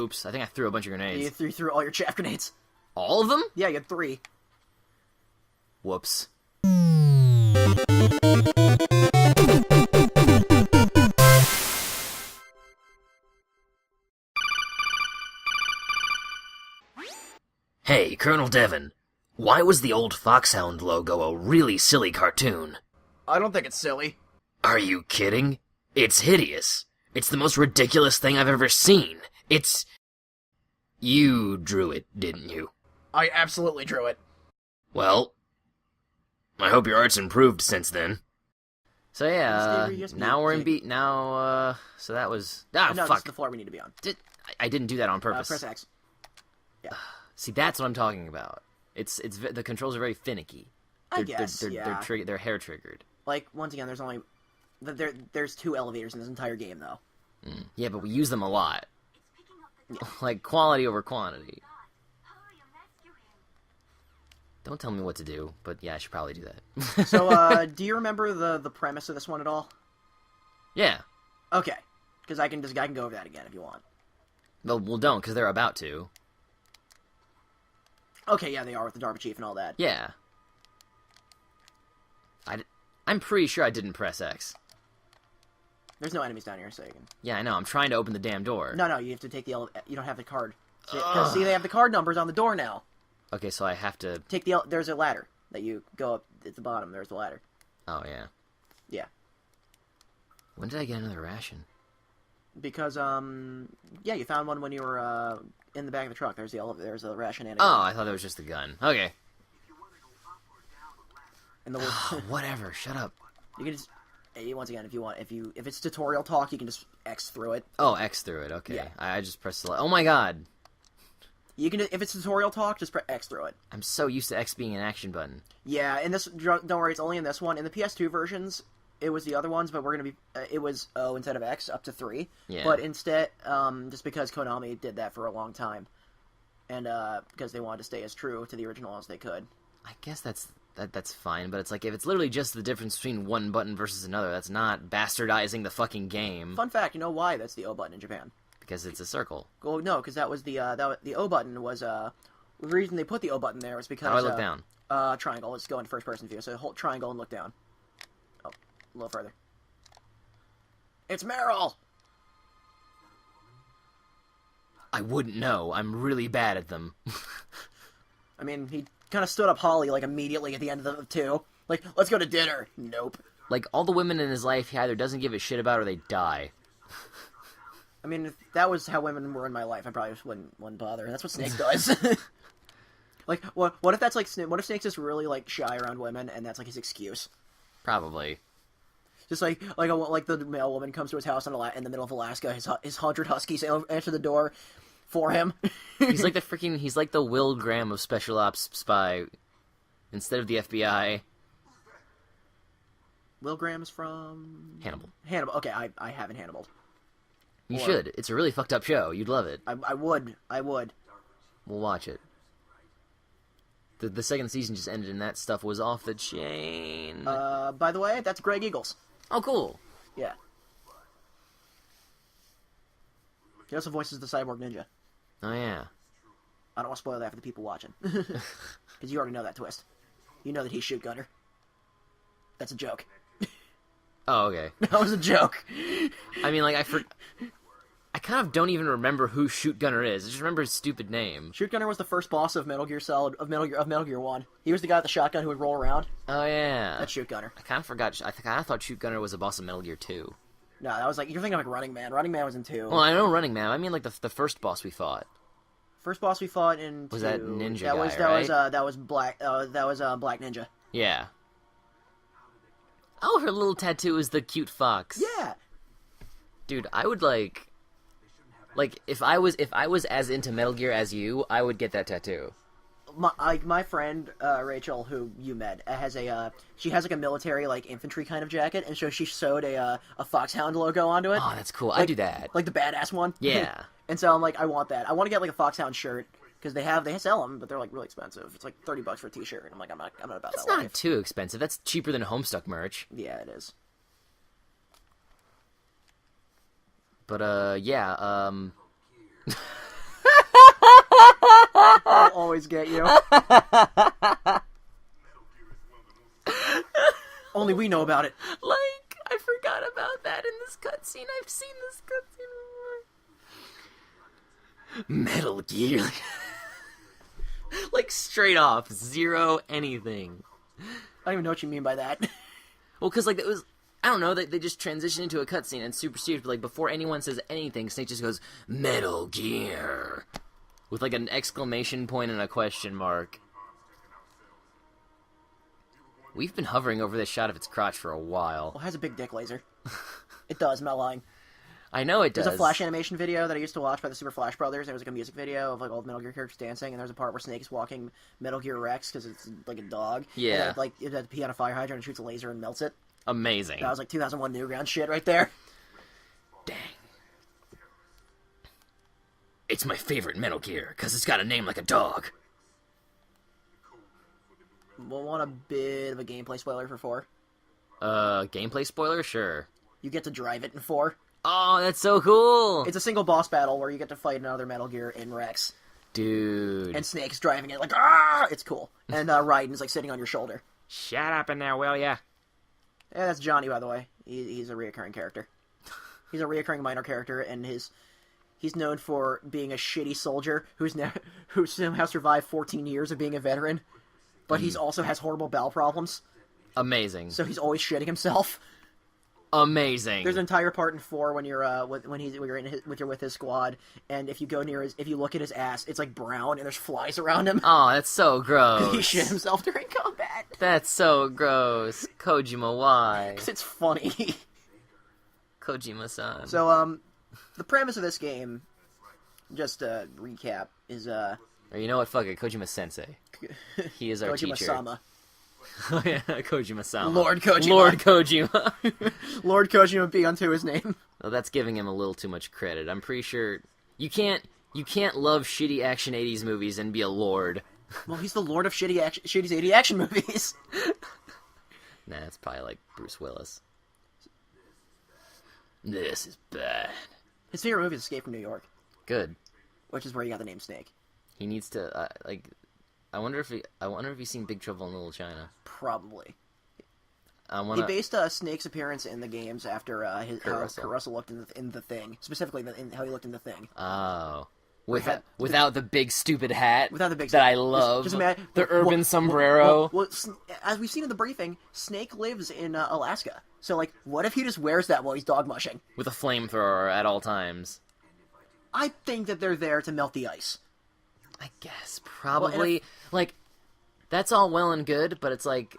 Oops, I think I threw a bunch of grenades. You threw all your chaff grenades. All of them? Yeah, you had 3. Whoops. Hey, Colonel Devon. Why was the old Foxhound logo a really silly cartoon? I don't think it's silly. Are you kidding? It's hideous. It's the most ridiculous thing I've ever seen. It's... You drew it, didn't you? I absolutely drew it. Well, I hope your art's improved since then. So yeah, now we're in beat. Now, so that was... Ah, no, fuck. this is the floor we need to be on. I didn't do that on purpose. Press X. Yeah. See, that's what I'm talking about. It's the controls are very finicky. I guess, yeah. They're hair triggered. Like, once again, there's 2 elevators in this entire game, though. Yeah, but we use them a lot. Like, quality over quantity. Don't tell me what to do, but yeah, I should probably do that. So, do you remember the premise of this one at all? Yeah. Okay. Because I can go over that again if you want. Well, don't, because they're about to. Okay, yeah, they are with the DARPA chief and all that. Yeah. I'm pretty sure I didn't press X. There's no enemies down here, so you can... Yeah, I know. I'm trying to open the damn door. No, you have to take the... You don't have the card. See, they have the card numbers on the door now. Okay, so I have to... Take the... There's a ladder that you go up at the bottom. There's the ladder. Oh, yeah. Yeah. When did I get another ration? Because, yeah, you found one when you were, in the back of the truck. There's a ration and a gun. gun. I thought that was just a gun. Okay. And the whatever, shut up. You can just... Once again, if you want, if it's tutorial talk, you can just X through it. Oh, X through it, okay. Yeah. I just pressed select. Oh my god! You can, if it's tutorial talk, just press X through it. I'm so used to X being an action button. Yeah, in this, don't worry, it's only in this one. In the PS2 versions, it was the other ones, but we're gonna be, it was O instead of X, up to 3. Yeah. But instead, just because Konami did that for a long time, and, because they wanted to stay as true to the original as they could. I guess that's fine, but it's like, if it's literally just the difference between one button versus another, that's not bastardizing the fucking game. Fun fact, you know why that's the O button in Japan? Because it's a circle. Well, no, because that was the O button was, the reason they put the O button there was because... How do I look down? Triangle. Let's go into first-person view. So hold triangle and look down. Oh, a little further. It's Meryl! I wouldn't know. I'm really bad at them. I mean, he kind of stood up Holly, like, immediately at the end of the 2. Like, let's go to dinner. Nope. Like, all the women in his life he either doesn't give a shit about or they die. I mean, if that was how women were in my life, I probably just wouldn't bother. That's what Snake does. Like, what if that's, like, what if Snake's just really, like, shy around women, and that's, like, his excuse? Probably. Just like the male woman comes to his house in the middle of Alaska, his 100 huskies answer the door for him. He's like the Will Graham of Special Ops spy, instead of the FBI. Will Graham is from... Hannibal. Okay, I haven't Hannibal. You should. It's a really fucked up show. You'd love it. I would. We'll watch it. The second season just ended and that stuff was off the chain. By the way, that's Greg Eagles. Oh, cool. Yeah. He also voices the Cyborg Ninja. Oh, yeah. I don't want to spoil that for the people watching. Because you already know that twist. You know that he's Shoot Gunner. That's a joke. Oh, okay. That was a joke. I mean, like, I kind of don't even remember who Shoot Gunner is. I just remember his stupid name. Shoot Gunner was the first boss of Metal Gear Solid, of Metal Gear 1. He was the guy with the shotgun who would roll around. Oh, yeah. That's Shoot Gunner. I kind of forgot. I kind of thought Shoot Gunner was a boss of Metal Gear 2. No, that was like, you're thinking of like Running Man. Running Man was in 2. Well, I know Running Man. I mean, like, the first boss we fought. First boss we fought in 2. Was that Ninja that guy, was, right? That was Black Ninja. Yeah. Oh, her little tattoo is the cute fox. Yeah. Dude, I would like if I was as into Metal Gear as you, I would get that tattoo. My friend Rachel, who you met, she has like a military like infantry kind of jacket, and so she sewed a Foxhound logo onto it. Oh, that's cool. Like, I do that. Like the badass one. Yeah. And so I'm like, I want that. I want to get like a Foxhound shirt. Because they sell them, but they're like really expensive. It's like $30 for a t-shirt, and I'm like, I'm not about that. That's not too expensive. That's cheaper than Homestuck merch. Yeah, it is. But yeah, always get you. Only we know about it. Like, I forgot about that in this cutscene. I've seen this cutscene before. Metal Gear. Like, straight off. Zero anything. I don't even know what you mean by that. Well, because, like, it was... I don't know, they just transition into a cutscene and super serious, but, like, before anyone says anything, Snake just goes, Metal Gear. With, like, an exclamation point and a question mark. We've been hovering over this shot of its crotch for a while. Well, it has a big dick laser. It does, I'm not lying. I know it does. There's a Flash animation video that I used to watch by the Super Flash Brothers. There was like a music video of like all the Metal Gear characters dancing, and there's a part where Snake is walking Metal Gear Rex because it's like a dog. Yeah. And like it had to pee on a fire hydrant and shoots a laser and melts it. Amazing. That was like 2001 Newground shit right there. Dang. It's my favorite Metal Gear because it's got a name like a dog. We'll want a bit of a gameplay spoiler for 4. Gameplay spoiler? Sure. You get to drive it in 4. Oh, that's so cool! It's a single boss battle where you get to fight another Metal Gear in Rex. Dude. And Snake's driving it like, ah! It's cool. And Raiden's like sitting on your shoulder. Shut up in there, will ya? Yeah, that's Johnny, by the way. He's a reoccurring character. He's a reoccurring minor character, and he's known for being a shitty soldier who somehow survived 14 years of being a veteran. But he also has horrible bowel problems. Amazing. So he's always shitting himself. Amazing. There's an entire part in 4 when you're with his squad, and if you go near if you look at his ass, it's like brown and there's flies around him. Oh, that's so gross. He shit himself during combat. That's so gross. Kojima, why? Because it's funny. Kojima-san. So, the premise of this game, just to recap, is Or you know what? Fuck it, Kojima-sensei. He is our teacher. Kojima-sama. Oh yeah, Kojima-sama. Lord Kojima. Lord Kojima. Lord Kojima be unto his name. Well, that's giving him a little too much credit. I'm pretty sure you can't love shitty action 80s movies and be a lord. Well, he's the lord of shitty 80s action movies. Nah, it's probably like Bruce Willis. This is bad. His favorite movie is Escape from New York. Good. Which is where he got the name Snake. He needs to I wonder if he's seen Big Trouble in Little China. Probably. He based Snake's appearance in the games after how Kurt Russell looked in the Thing, specifically in how he looked in the Thing. Oh, without the big stupid hat. Without the big that I love. Just imagine, the urban sombrero. Well, as we've seen in the briefing, Snake lives in Alaska. So, like, what if he just wears that while he's dog mushing? With a flamethrower at all times. I think that they're there to melt the ice. I guess, probably. Like, that's all well and good, but it's like,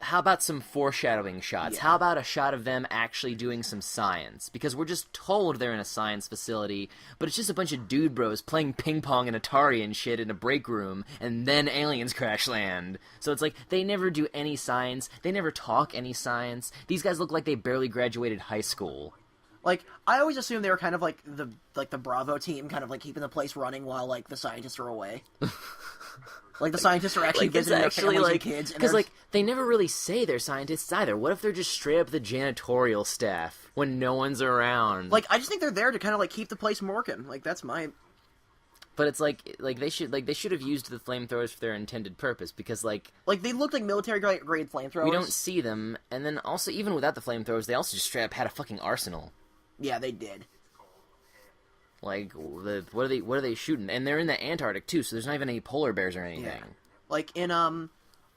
how about some foreshadowing shots? Yeah. How about a shot of them actually doing some science? Because we're just told they're in a science facility, but it's just a bunch of dude bros playing ping pong and Atari and shit in a break room, and then aliens crash land. So it's like, they never do any science, they never talk any science. These guys look like they barely graduated high school. Like, I always assumed they were kind of like the Bravo team, kind of like keeping the place running while like the scientists are away. Like the scientists are actually visiting their families and kids. Because like they never really say they're scientists either. What if they're just straight up the janitorial staff when no one's around? Like, I just think they're there to kind of like keep the place working. Like, that's my. But it's like they should have used the flamethrowers for their intended purpose, because like they look like military grade flamethrowers. We don't see them, and then also even without the flamethrowers, they also just straight up had a fucking arsenal. Yeah, they did. Like, what are they shooting? And they're in the Antarctic too, so there's not even any polar bears or anything. Yeah. Like in I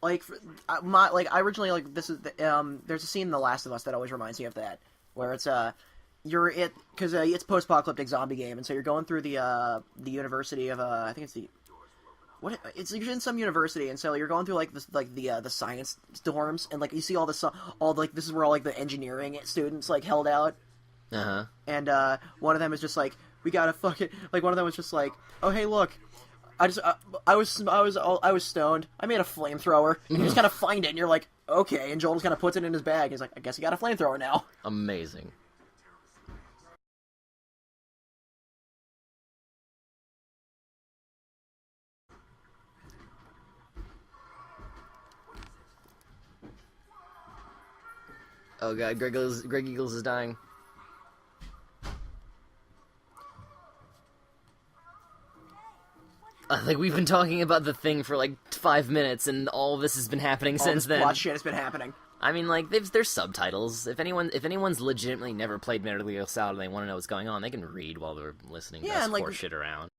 originally like this is there's a scene in The Last of Us that always reminds me of that, where it's because it's post-apocalyptic zombie game, and so you're going through the university of I think it's you're in some university, and so you're going through like the science dorms, and like you see all this is where all like the engineering students like held out. Uh-huh. And one of them is just like, we gotta fucking, like, one of them was just like, oh hey look, I was stoned, I made a flamethrower, and you just kind of find it, and you're like, okay, and Joel just kind of puts it in his bag. He's like, I guess you got a flamethrower now. Amazing. Oh god, Greg Eagles is dying. Like, we've been talking about the thing for, like, 5 minutes, and all this has been happening since then. Plot shit has been happening. I mean, like, there's subtitles. If anyone's legitimately never played Metal Gear Solid and they want to know what's going on, they can read while they're listening to us and, like, pour shit around.